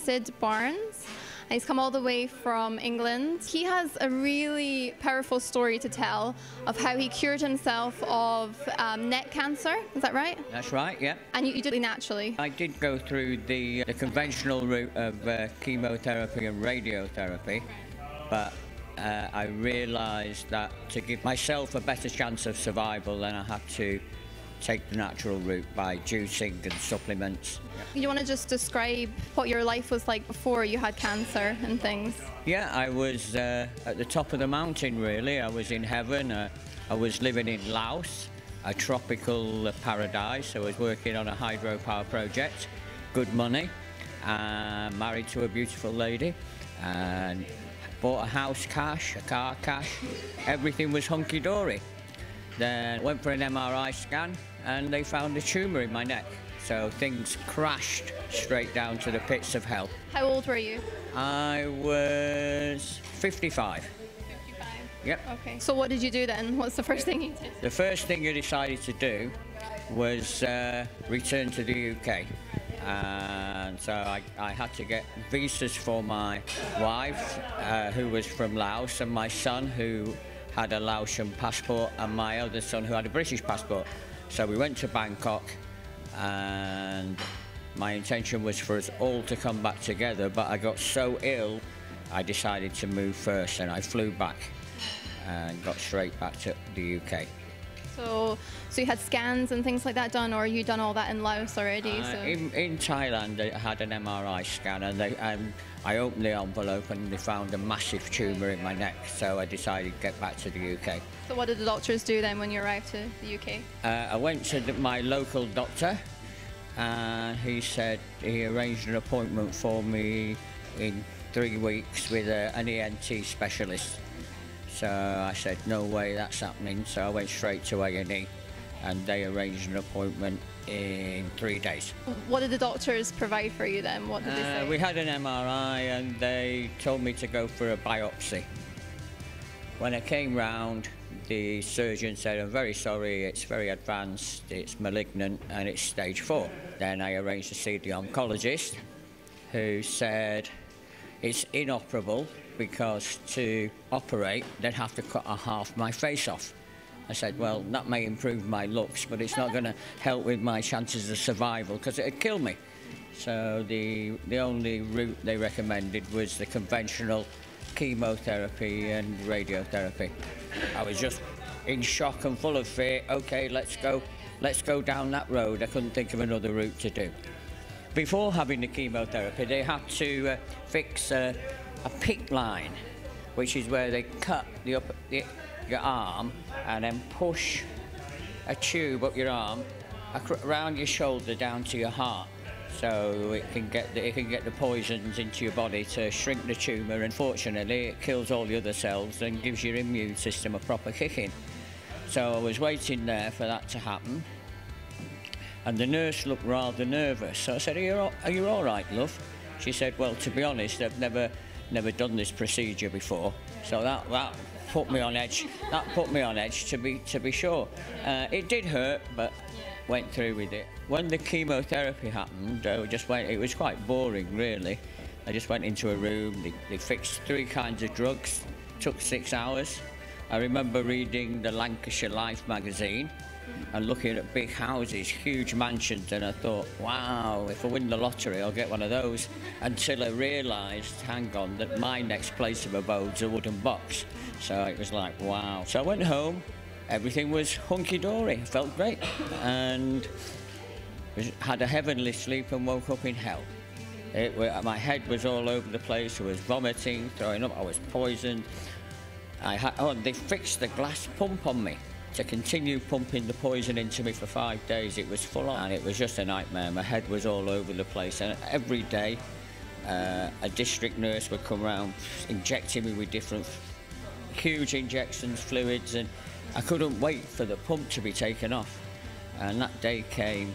Syd Barnes. He's come all the way from England. He has a really powerful story to tell of how he cured himself of neck cancer. Is that right? That's right, yeah. And you did it naturally. I did go through the conventional route of chemotherapy and radiotherapy, but I realised that to give myself a better chance of survival, then I had to take the natural route by juicing and supplements. You want to just describe what your life was like before you had cancer and things? Yeah, I was at the top of the mountain, really. I was in heaven. I was living in Laos, a tropical paradise. I was working on a hydropower project, good money, married to a beautiful lady, and bought a house cash, a car cash. Everything was hunky-dory. Then went for an MRI scan and they found a tumour in my neck. So things crashed straight down to the pits of hell. How old were you? I was 55. 55? Yep. Okay. So what did you do then? What's the first thing you did? The first thing I decided to do was return to the UK. And so I had to get visas for my wife, who was from Laos, and my son, who had a Laotian passport, and my other son, who had a British passport. So we went to Bangkok, and my intention was for us all to come back together, but I got so ill, I decided to move first, and I flew back and got straight back to the UK. So you had scans and things like that done, or you done all that in Laos already? In Thailand, I had an MRI scan, and I opened the envelope and they found a massive tumour in my neck, so I decided to get back to the UK. So what did the doctors do then when you arrived to the UK? I went to my local doctor, and he arranged an appointment for me in 3 weeks with an ENT specialist. So I said, no way that's happening, so I went straight to A&E, and they arranged an appointment in 3 days. What did the doctors provide for you then? What did they say? We had an MRI and they told me to go for a biopsy. When I came round, the surgeon said, I'm very sorry, it's very advanced, it's malignant, and it's stage 4. Then I arranged to see the oncologist, who said it's inoperable because to operate, they'd have to cut half my face off. I said, well, that may improve my looks, but it's not going to help with my chances of survival because it'd kill me. So the only route they recommended was the conventional chemotherapy and radiotherapy. I was just in shock and full of fear. Okay, let's go down that road. I couldn't think of another route to do. Before having the chemotherapy, they had to fix a PICC line, which is where they cut your arm and then push a tube up your arm around your shoulder down to your heart, so it can get the poisons into your body to shrink the tumour. Unfortunately, it kills all the other cells and gives your immune system a proper kicking. So I was waiting there for that to happen, and the nurse looked rather nervous. So I said, are you all right, love? She said, well, to be honest, I've never done this procedure before, so that put me on edge. That put me on edge, to be sure. It did hurt, but went through with it. When the chemotherapy happened, it was quite boring, really. I just went into a room, they fixed 3 kinds of drugs, took 6 hours. I remember reading the Lancashire Life magazine and looking at big houses, huge mansions, and I thought, wow, if I win the lottery, I'll get one of those. Until I realised, hang on, that my next place of abode's a wooden box. So it was like, wow. So I went home, everything was hunky-dory, felt great, and had a heavenly sleep and woke up in hell. My head was all over the place, I was vomiting, throwing up, I was poisoned. They fixed the glass pump on me to continue pumping the poison into me for 5 days. It was full on, and it was just a nightmare. My head was all over the place, and every day a district nurse would come around injecting me with different huge injections, fluids, and I couldn't wait for the pump to be taken off. And that day came,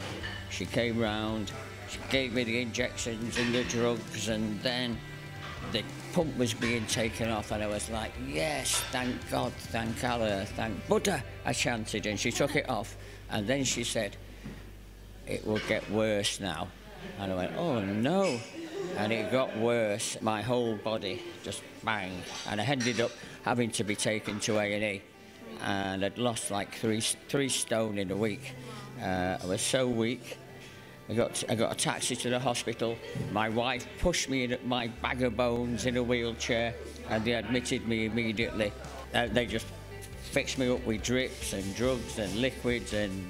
she came round, she gave me the injections and the drugs, and then the pump was being taken off, and I was like, yes, thank God, thank Allah, thank Buddha, I chanted, and she took it off, and then she said, it will get worse now. And I went, oh no. and it got worse. My whole body just bang, and I ended up having to be taken to A&E, and I'd lost like three stone in a week. I was so weak. I got a taxi to the hospital. My wife pushed me in my bag of bones in a wheelchair, and they admitted me immediately. They just fixed me up with drips and drugs and liquids, and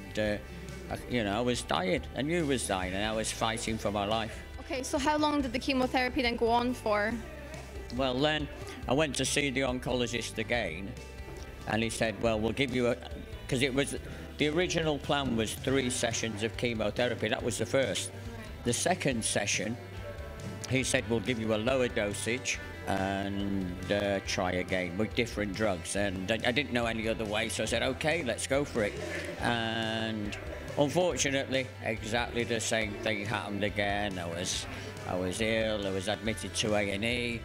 you know, I was dying. I knew I was dying, and I was fighting for my life. Okay, so how long did the chemotherapy then go on for? Well, then I went to see the oncologist again, and he said, well, we'll give you because it was, the original plan was 3 sessions of chemotherapy. That was the first. The second session, he said, we'll give you a lower dosage and try again with different drugs. And I didn't know any other way, so I said, okay, let's go for it. And unfortunately, exactly the same thing happened again. I was ill, I was admitted to A&E.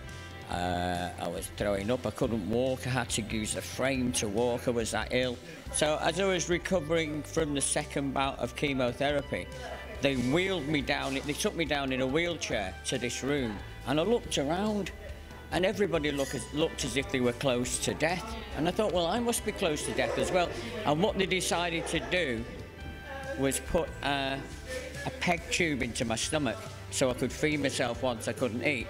I was throwing up, I couldn't walk, I had to use a frame to walk, I was that ill. So as I was recovering from the second bout of chemotherapy, they wheeled me down, they took me down in a wheelchair to this room, and I looked around, and everybody looked as if they were close to death. And I thought, well, I must be close to death as well. And what they decided to do was put a peg tube into my stomach so I could feed myself once I couldn't eat.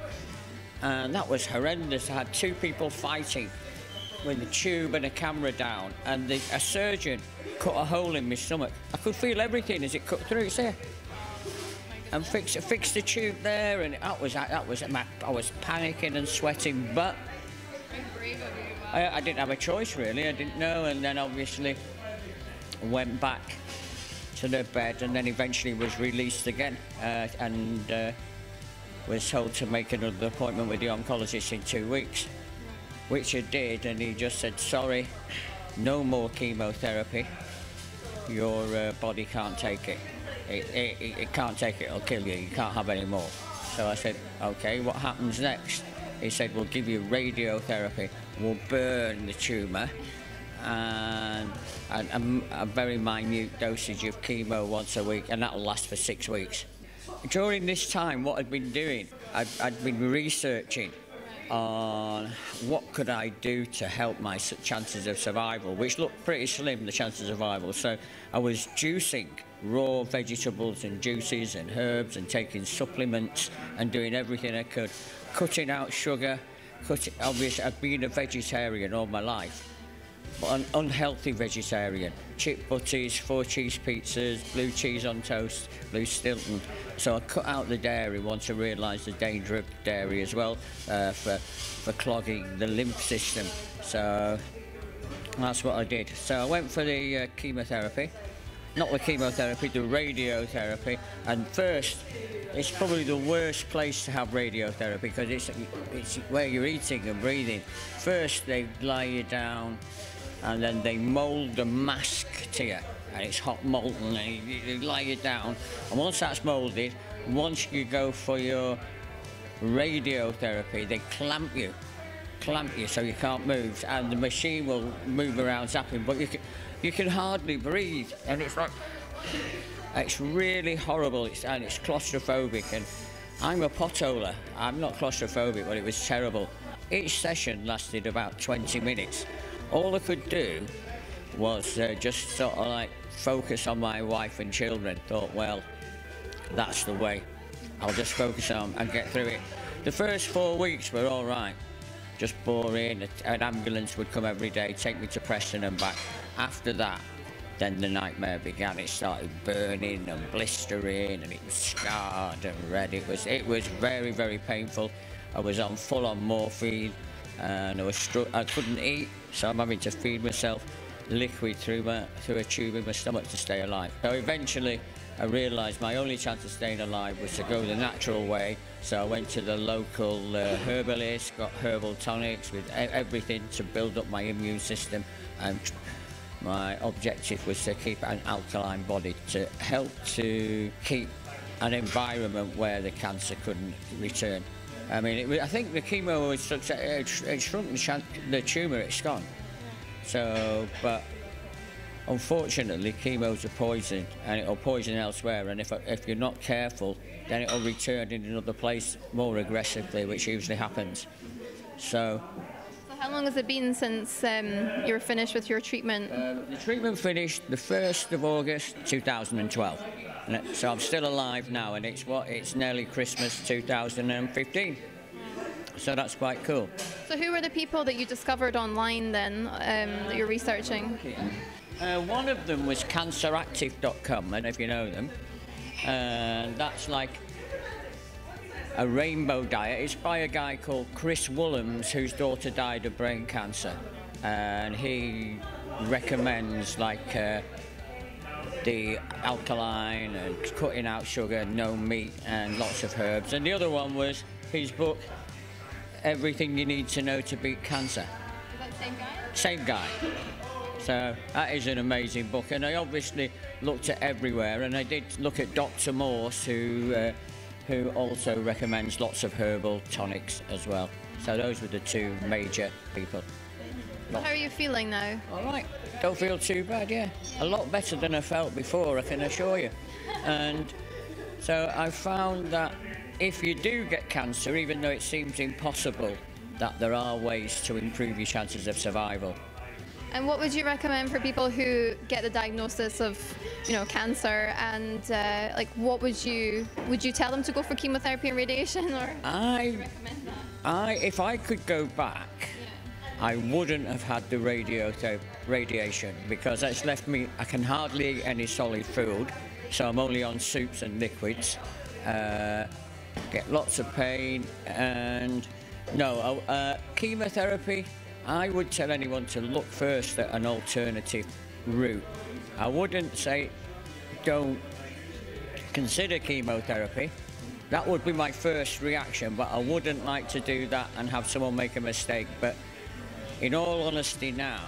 And that was horrendous. I had 2 people fighting with a tube and a camera down, and a surgeon cut a hole in my stomach. I could feel everything as it cut through, it's there. And fixed the tube there, and I was panicking and sweating, but I didn't have a choice really, I didn't know, and then obviously went back to the bed, and then eventually was released again, and was told to make another appointment with the oncologist in 2 weeks, which I did, and he just said, sorry, no more chemotherapy, your body can't take it. It can't take it, it'll kill you, you can't have any more. So I said, okay, what happens next? He said, we'll give you radiotherapy, we'll burn the tumour, and a very minute dosage of chemo once a week, and that'll last for 6 weeks. During this time, what I'd been doing, I'd been researching on what could I do to help my chances of survival, which looked pretty slim, the chances of survival. So I was juicing raw vegetables and juices and herbs and taking supplements and doing everything I could, cutting out sugar. Obviously, I've been a vegetarian all my life, but an unhealthy vegetarian. Chip butties, 4 cheese pizzas, blue cheese on toast, blue Stilton. So I cut out the dairy once I realised the danger of dairy as well, for clogging the lymph system. So that's what I did. So I went for the chemotherapy. Not the chemotherapy, the radiotherapy. And first, it's probably the worst place to have radiotherapy because it's where you're eating and breathing. First, they lie you down, and then they mould the mask to you, and it's hot molten, and they lie you down. And once that's moulded, once you go for your radiotherapy, they clamp you so you can't move, and the machine will move around zapping, but you can hardly breathe, and it's like, it's really horrible, and it's claustrophobic, and I'm a potholer. I'm not claustrophobic, but it was terrible. Each session lasted about 20 minutes. All I could do was just sort of like focus on my wife and children. Thought, well, that's the way. I'll just focus on and get through it. The first 4 weeks were all right. Just boring. An ambulance would come every day, take me to Preston and back. After that, then the nightmare began. It started burning and blistering, and it was scarred and red. It was very, very painful. I was on full-on morphine, and I couldn't eat, so I'm having to feed myself liquid through a tube in my stomach to stay alive. So eventually, I realised my only chance of staying alive was to go the natural way. So I went to the local herbalist, got herbal tonics with everything to build up my immune system, and my objective was to keep an alkaline body to help to keep an environment where the cancer couldn't return. I mean, I think the chemo was it shrunk the tumour, it's gone. So, but unfortunately, chemo's a poison, and it'll poison elsewhere, and if you're not careful, then it'll return in another place more aggressively, which usually happens. So how long has it been since you were finished with your treatment? The treatment finished the 1st of August 2012. So I'm still alive now, and it's nearly Christmas 2015. So that's quite cool. So who were the people that you discovered online then, that you're researching? One of them was canceractive.com, and if you know them, that's like a rainbow diet. It's by a guy called Chris Woolhams, whose daughter died of brain cancer, and he recommends like the alkaline and cutting out sugar, no meat, and lots of herbs. And the other one was his book, Everything You Need to Know to Beat Cancer. Is that the same guy? Same guy. So that is an amazing book, and I obviously looked at everywhere, and I did look at Dr. Morse, who also recommends lots of herbal tonics as well. So those were the two major people. How are you feeling now? All right, don't feel too bad, yeah. A lot better than I felt before, I can assure you. And so I found that if you do get cancer, even though it seems impossible, that there are ways to improve your chances of survival. And what would you recommend for people who get the diagnosis of, cancer, and like, what would you tell them to go for chemotherapy and radiation, or recommend that? If I could go back, I wouldn't have had the radiation, because it's left me, I can hardly eat any solid food, so I'm only on soups and liquids, get lots of pain, and chemotherapy, I would tell anyone to look first at an alternative route. I wouldn't say don't consider chemotherapy. That would be my first reaction, but I wouldn't like to do that and have someone make a mistake. But in all honesty now,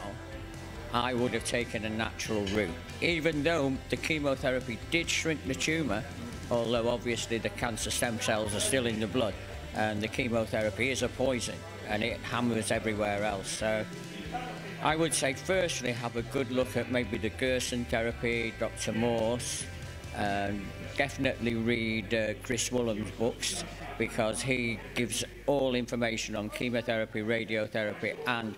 I would have taken a natural route. Even though the chemotherapy did shrink the tumour, although obviously the cancer stem cells are still in the blood, and the chemotherapy is a poison, and it hammers everywhere else. So I would say firstly have a good look at maybe the Gerson therapy, Dr. Morse, definitely read Chris Woolham's books, because he gives all information on chemotherapy, radiotherapy, and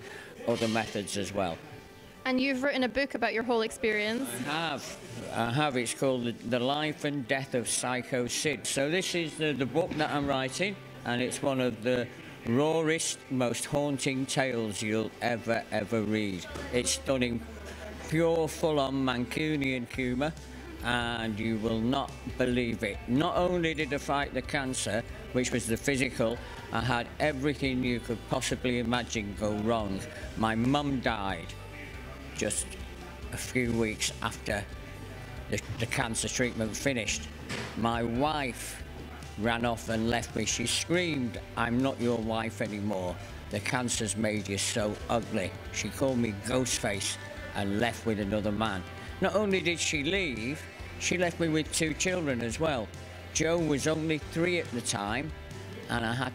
other methods as well. And you've written a book about your whole experience. I have. It's called The Life and Death of Psycho Syd. So this is the book that I'm writing, and it's one of the rawest, most haunting tales you'll ever read. It's done in pure, full-on Mancunian humour, and you will not believe it. Not only did I fight the cancer, which was the physical, I had everything you could possibly imagine go wrong. My mum died just a few weeks after the cancer treatment finished. My wife ran off and left me. She screamed, "I'm not your wife anymore. The cancer's made you so ugly." She called me Ghostface and left with another man. Not only did she leave, she left me with 2 children as well. Joe was only 3 at the time, and I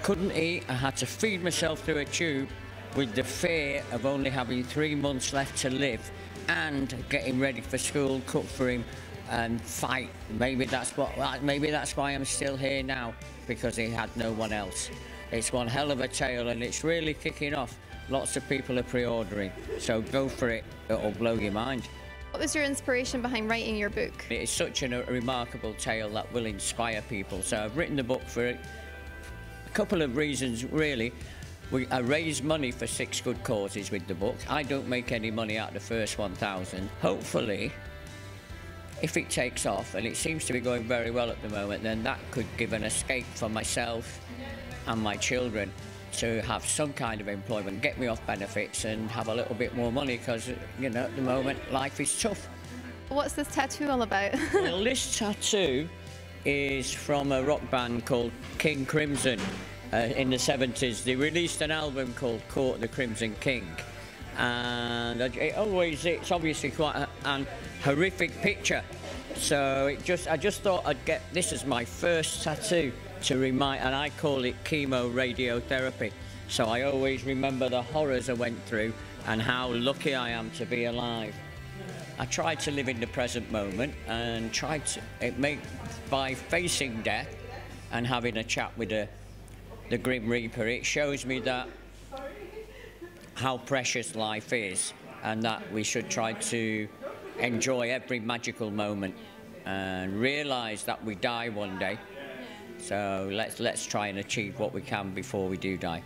couldn't eat. I had to feed myself through a tube, with the fear of only having 3 months left to live, and getting ready for school, cook for him, and fight. Maybe that's why I'm still here now, because he had no one else. It's one hell of a tale, and it's really kicking off. Lots of people are pre-ordering, so go for it. It'll blow your mind. What was your inspiration behind writing your book? It's such a remarkable tale that will inspire people. So I've written the book for a couple of reasons, really. I raise money for 6 good causes with the book. I don't make any money out of the first 1,000. Hopefully, if it takes off, and it seems to be going very well at the moment, then that could give an escape for myself and my children to have some kind of employment, get me off benefits and have a little bit more money, because, at the moment, life is tough. What's this tattoo all about? Well, this tattoo is from a rock band called King Crimson. In the 70s, they released an album called Court the Crimson King, and it's obviously quite an horrific picture. So I just thought I'd get this as my first tattoo to remind, and I call it chemo radiotherapy. So I always remember the horrors I went through and how lucky I am to be alive. I try to live in the present moment and by facing death and having a chat with the Grim Reaper, it shows me that how precious life is, and that we should try to enjoy every magical moment and realise that we die one day. So let's try and achieve what we can before we do die.